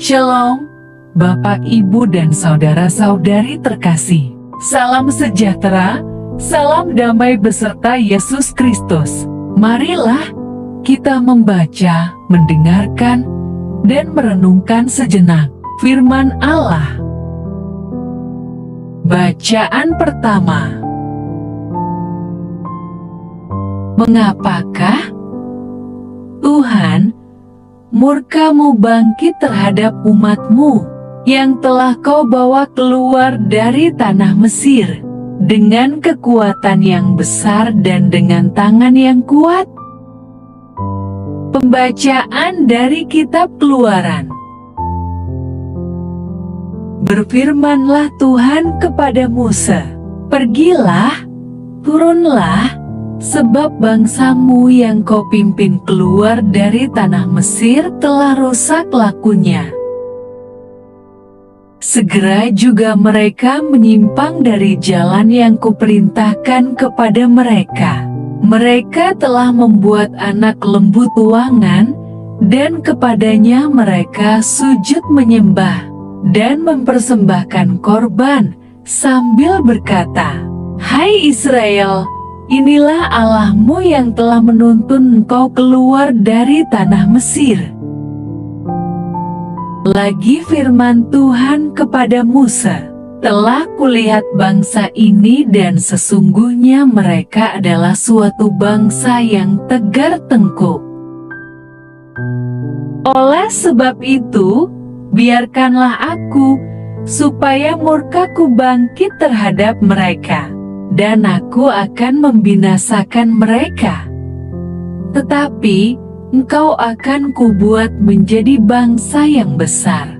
Shalom, Bapak, Ibu, dan saudara-saudari terkasih. Salam sejahtera, salam damai beserta Yesus Kristus. Marilah kita membaca, mendengarkan, dan merenungkan sejenak firman Allah. Bacaan pertama. Mengapakah, Tuhan, murka-Mu bangkit terhadap umat-Mu yang telah Kau bawa keluar dari tanah Mesir dengan kekuatan yang besar dan dengan tangan yang kuat? Pembacaan dari Kitab Keluaran. Berfirmanlah Tuhan kepada Musa, "Pergilah, turunlah, sebab bangsa-Mu yang Kau pimpin keluar dari tanah Mesir telah rusak lakunya." Segera juga mereka menyimpang dari jalan yang Kuperintahkan kepada mereka. Mereka telah membuat anak lembu tuangan, dan kepadanya mereka sujud menyembah dan mempersembahkan korban, sambil berkata, "Hai Israel, inilah Allah-Mu yang telah menuntun engkau keluar dari tanah Mesir." Lagi firman Tuhan kepada Musa, "Telah Kulihat bangsa ini dan sesungguhnya mereka adalah suatu bangsa yang tegar tengkuk. Oleh sebab itu, biarkanlah Aku, supaya murka-Ku bangkit terhadap mereka, dan Aku akan membinasakan mereka. Tetapi engkau akan Kubuat menjadi bangsa yang besar."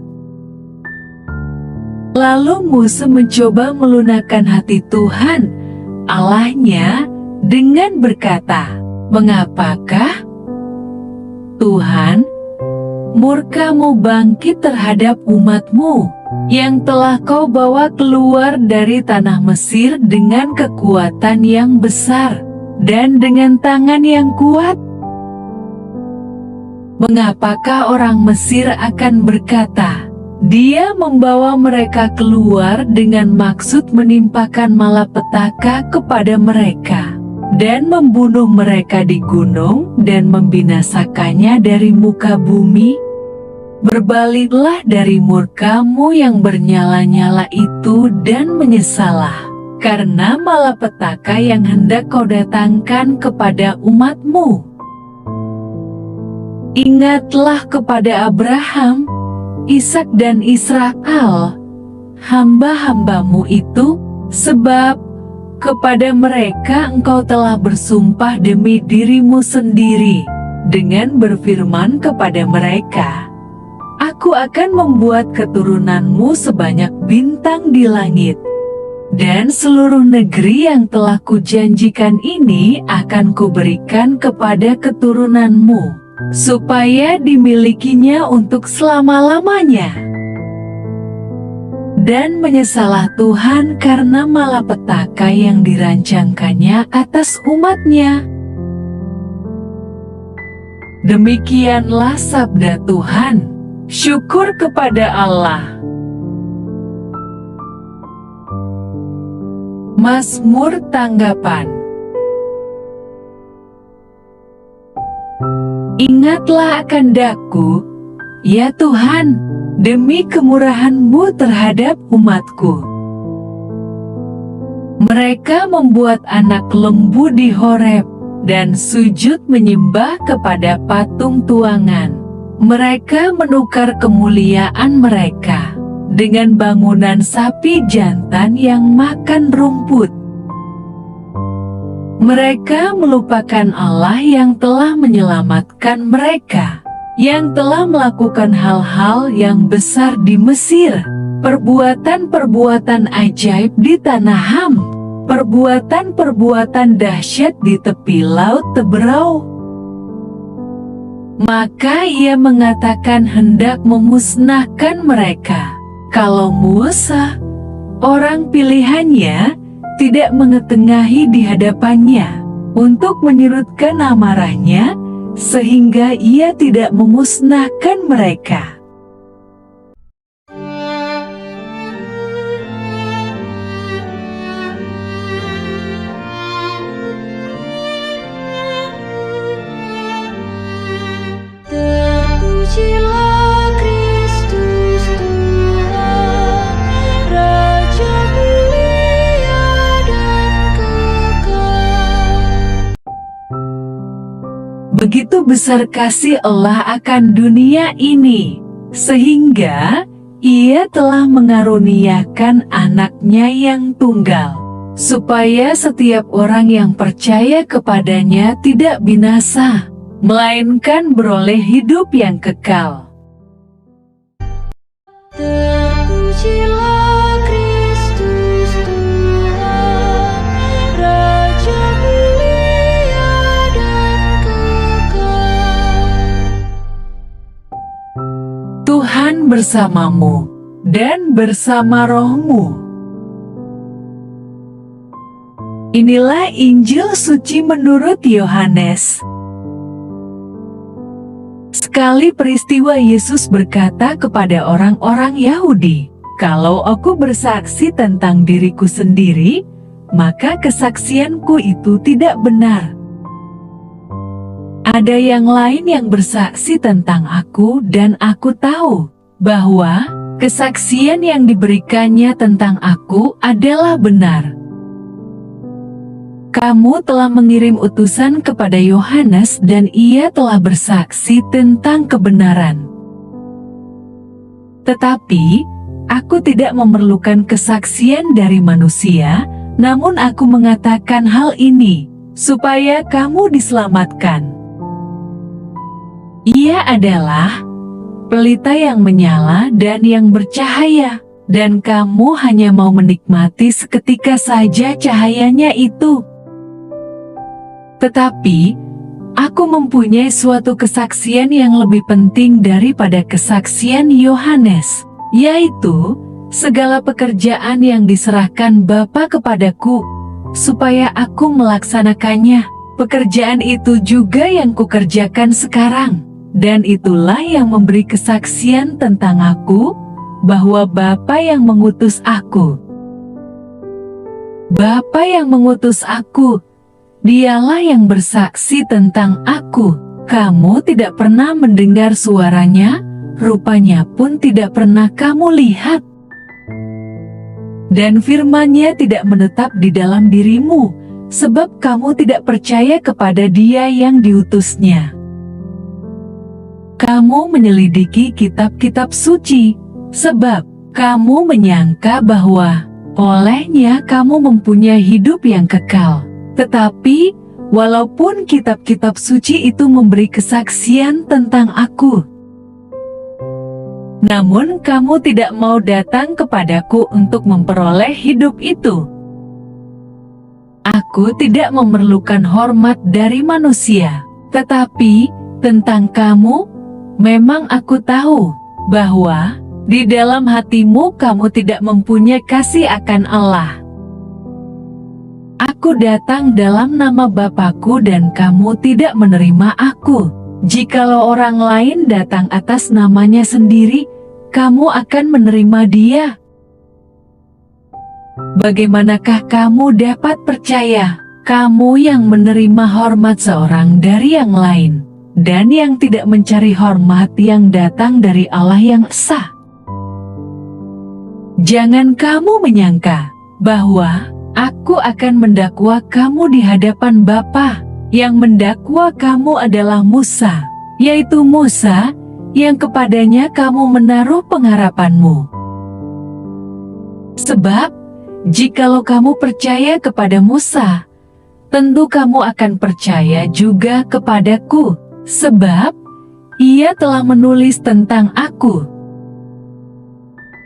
Lalu Musa mencoba melunakkan hati Tuhan, Allahnya, dengan berkata, "Mengapakah, Tuhan, murka-Mu bangkit terhadap umat-Mu yang telah Kau bawa keluar dari tanah Mesir dengan kekuatan yang besar dan dengan tangan yang kuat? Mengapakah orang Mesir akan berkata, 'Dia membawa mereka keluar dengan maksud menimpakan malapetaka kepada mereka dan membunuh mereka di gunung dan membinasakannya dari muka bumi?' Berbaliklah dari murka-Mu yang bernyala-nyala itu dan menyesallah karena malapetaka yang hendak Kau datangkan kepada umat-Mu. Ingatlah kepada Abraham, Ishak dan Israel, hamba-hamba-Mu itu, sebab kepada mereka Engkau telah bersumpah demi diri-Mu sendiri, dengan berfirman kepada mereka, 'Aku akan membuat keturunan-Mu sebanyak bintang di langit, dan seluruh negeri yang telah Kujanjikan ini akan Kuberikan kepada keturunan-Mu, supaya dimilikinya untuk selama-lamanya.' Dan menyesalah Tuhan karena malapetaka yang dirancangkannya atas umat-Nya." Demikianlah sabda Tuhan. Syukur kepada Allah. Mazmur tanggapan. Ingatlah akan Daku, ya Tuhan, demi kemurahan-Mu terhadap umat-Ku. Mereka membuat anak lembu di Horeb dan sujud menyembah kepada patung tuangan. Mereka menukar kemuliaan mereka dengan bangunan sapi jantan yang makan rumput. Mereka melupakan Allah yang telah menyelamatkan mereka, yang telah melakukan hal-hal yang besar di Mesir, perbuatan-perbuatan ajaib di tanah Ham, perbuatan-perbuatan dahsyat di tepi laut Teberau. Maka Ia mengatakan hendak memusnahkan mereka, kalau Musa, orang pilihannya, tidak mengetengahi di hadapannya untuk menyurutkan amarahnya, sehingga Ia tidak memusnahkan mereka. begitu besar kasih Allah akan dunia ini, sehingga Ia telah mengaruniakan anaknya yang tunggal, supaya setiap orang yang percaya kepadanya tidak binasa, melainkan beroleh hidup yang kekal. Terpujilah Kristus Tuhan, Raja mulia dan kekal. Tuhan bersamamu dan bersama rohmu. Inilah Injil suci menurut Yohanes. Sekali peristiwa Yesus berkata kepada orang-orang Yahudi, "Kalau aku bersaksi tentang diriku sendiri, maka kesaksianku itu tidak benar. Ada yang lain yang bersaksi tentang aku dan aku tahu bahwa kesaksian yang diberikannya tentang aku adalah benar." Kamu telah mengirim utusan kepada Yohanes dan ia telah bersaksi tentang kebenaran. Tetapi, aku tidak memerlukan kesaksian dari manusia, namun aku mengatakan hal ini, supaya kamu diselamatkan. Ia adalah pelita yang menyala dan yang bercahaya, dan kamu hanya mau menikmati seketika saja cahayanya itu. Tetapi, aku mempunyai suatu kesaksian yang lebih penting daripada kesaksian Yohanes, yaitu segala pekerjaan yang diserahkan Bapa kepadaku, supaya aku melaksanakannya. Pekerjaan itu juga yang kukerjakan sekarang, dan itulah yang memberi kesaksian tentang aku, bahwa Bapa yang mengutus aku. Bapa yang mengutus aku, Dialah yang bersaksi tentang aku. Kamu tidak pernah mendengar suaranya, rupanya pun tidak pernah kamu lihat. Dan firman-Nya tidak menetap di dalam dirimu, sebab kamu tidak percaya kepada Dia yang diutusnya. Kamu menyelidiki kitab-kitab suci, sebab kamu menyangka bahwa olehnya kamu mempunyai hidup yang kekal. Tetapi, walaupun kitab-kitab suci itu memberi kesaksian tentang aku, namun kamu tidak mau datang kepadaku untuk memperoleh hidup itu. Aku tidak memerlukan hormat dari manusia, tetapi tentang kamu, memang aku tahu bahwa di dalam hatimu kamu tidak mempunyai kasih akan Allah. Aku datang dalam nama Bapakku dan kamu tidak menerima aku. Jikalau orang lain datang atas namanya sendiri, kamu akan menerima dia. Bagaimanakah kamu dapat percaya, kamu yang menerima hormat seorang dari yang lain, dan yang tidak mencari hormat yang datang dari Allah yang esa? Jangan kamu menyangka bahwa Aku akan mendakwa kamu di hadapan Bapa. Yang mendakwa kamu adalah Musa, yaitu Musa yang kepadanya kamu menaruh pengharapanmu. Sebab, jikalau kamu percaya kepada Musa, tentu kamu akan percaya juga kepadaku, sebab ia telah menulis tentang aku.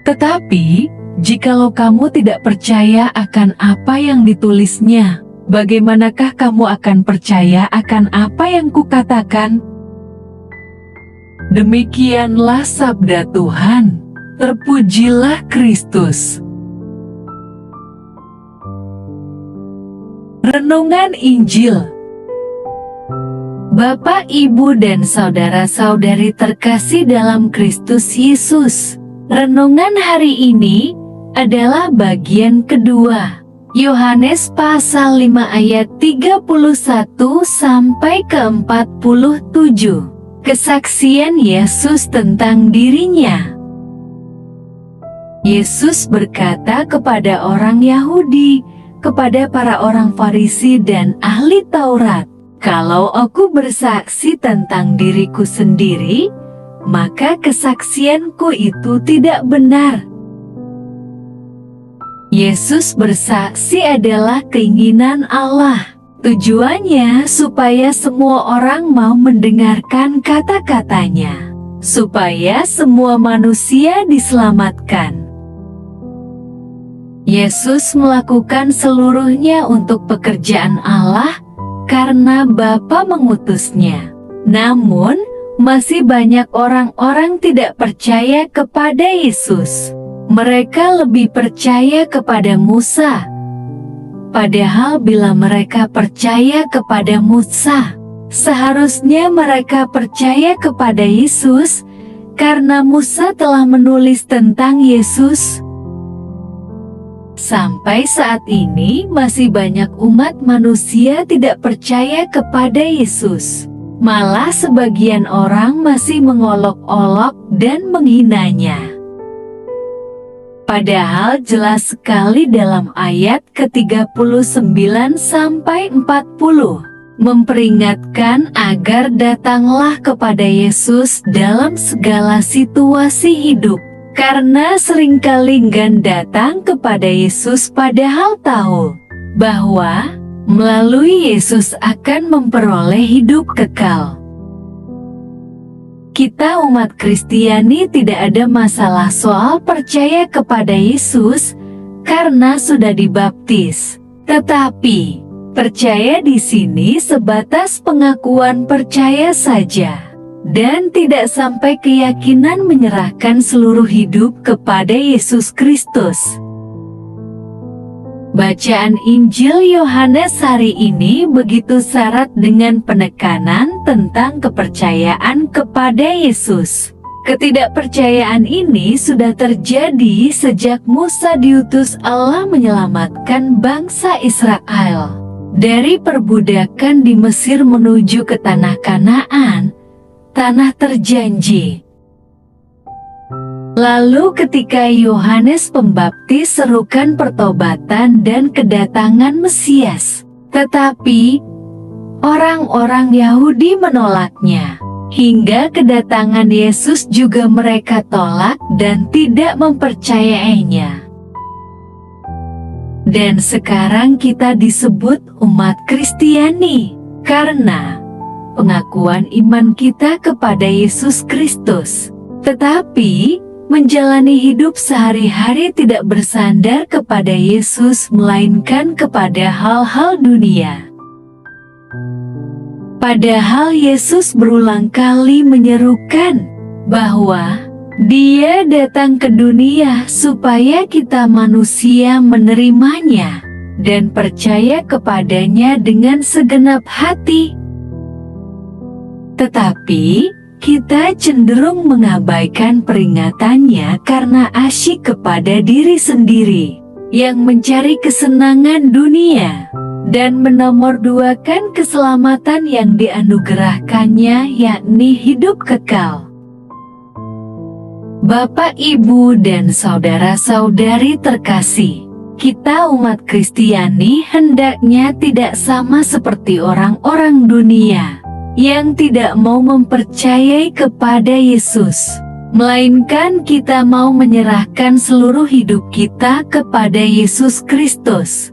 Tetapi, jikalau kamu tidak percaya akan apa yang ditulisnya, bagaimanakah kamu akan percaya akan apa yang kukatakan? Demikianlah sabda Tuhan. Terpujilah Kristus. Renungan Injil. Bapak, Ibu, dan saudara-saudari terkasih dalam Kristus Yesus, renungan hari ini adalah bagian kedua. Yohanes pasal 5 ayat 31 sampai ke 47. Kesaksian Yesus tentang dirinya. Yesus berkata kepada orang Yahudi, kepada para orang Farisi dan ahli Taurat, Kalau aku bersaksi tentang diriku sendiri, maka kesaksianku itu tidak benar. Yesus bersaksi adalah keinginan Allah. Tujuannya supaya semua orang mau mendengarkan kata-katanya, supaya semua manusia diselamatkan. Yesus melakukan seluruhnya untuk pekerjaan Allah karena Bapa mengutusnya. Namun, masih banyak orang-orang tidak percaya kepada Yesus. Mereka lebih percaya kepada Musa. Padahal bila mereka percaya kepada Musa, seharusnya mereka percaya kepada Yesus karena Musa telah menulis tentang Yesus. Sampai saat ini masih banyak umat manusia tidak percaya kepada Yesus. Malah sebagian orang masih mengolok-olok dan menghinanya. Padahal jelas sekali dalam ayat ke-39 sampai 40 memperingatkan agar datanglah kepada Yesus dalam segala situasi hidup. Karena seringkali enggan datang kepada Yesus padahal tahu bahwa melalui Yesus akan memperoleh hidup kekal. Kita umat Kristiani tidak ada masalah soal percaya kepada Yesus karena sudah dibaptis. Tetapi, percaya di sini sebatas pengakuan percaya saja dan tidak sampai keyakinan menyerahkan seluruh hidup kepada Yesus Kristus. Bacaan Injil Yohanes hari ini begitu syarat dengan penekanan tentang kepercayaan kepada Yesus. Ketidakpercayaan ini sudah terjadi sejak Musa diutus Allah menyelamatkan bangsa Israel dari perbudakan di Mesir menuju ke tanah Kanaan, tanah terjanji. Lalu ketika Yohanes Pembaptis serukan pertobatan dan kedatangan Mesias, tetapi orang-orang Yahudi menolaknya. Hingga kedatangan Yesus juga mereka tolak dan tidak mempercayainya. Dan sekarang kita disebut umat Kristiani karena pengakuan iman kita kepada Yesus Kristus. Tetapi menjalani hidup sehari-hari tidak bersandar kepada Yesus melainkan kepada hal-hal dunia. Padahal Yesus berulang kali menyerukan bahwa Dia datang ke dunia supaya kita manusia menerimanya dan percaya kepadanya dengan segenap hati. Tetapi kita cenderung mengabaikan peringatannya karena asyik kepada diri sendiri yang mencari kesenangan dunia dan menomorduakan keselamatan yang dianugerahkannya, yakni hidup kekal. Bapak, Ibu, dan saudara-saudari terkasih, kita umat Kristiani hendaknya tidak sama seperti orang-orang dunia yang tidak mau mempercayai kepada Yesus, melainkan kita mau menyerahkan seluruh hidup kita kepada Yesus Kristus.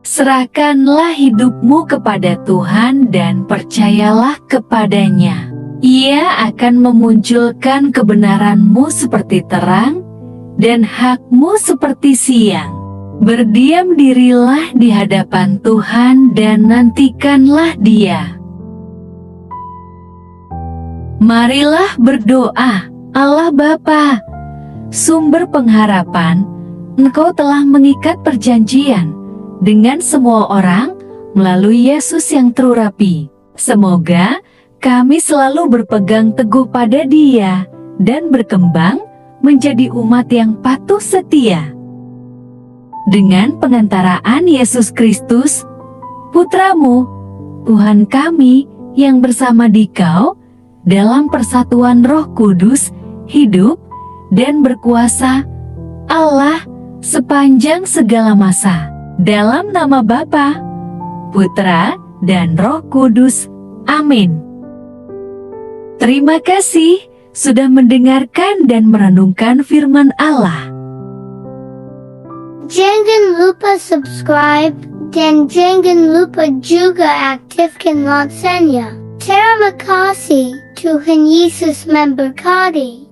Serahkanlah hidupmu kepada Tuhan dan percayalah kepadanya. Ia akan memunculkan kebenaranmu seperti terang dan hakmu seperti siang. Berdiam dirilah di hadapan Tuhan dan nantikanlah Dia. Marilah berdoa. Allah Bapa, sumber pengharapan, Engkau telah mengikat perjanjian dengan semua orang melalui Yesus yang terurapi. Semoga kami selalu berpegang teguh pada Dia dan berkembang menjadi umat yang patuh setia. Dengan pengantaraan Yesus Kristus, Putra-Mu, Tuhan kami yang bersama Dikau, dalam persatuan Roh Kudus, hidup dan berkuasa, Allah, sepanjang segala masa. Dalam nama Bapa, Putra, dan Roh Kudus. Amin. Terima kasih sudah mendengarkan dan merenungkan firman Allah. Jangan lupa subscribe dan jangan lupa juga aktifkan loncengnya. Terima kasih, Tuhan Yesus memberkati.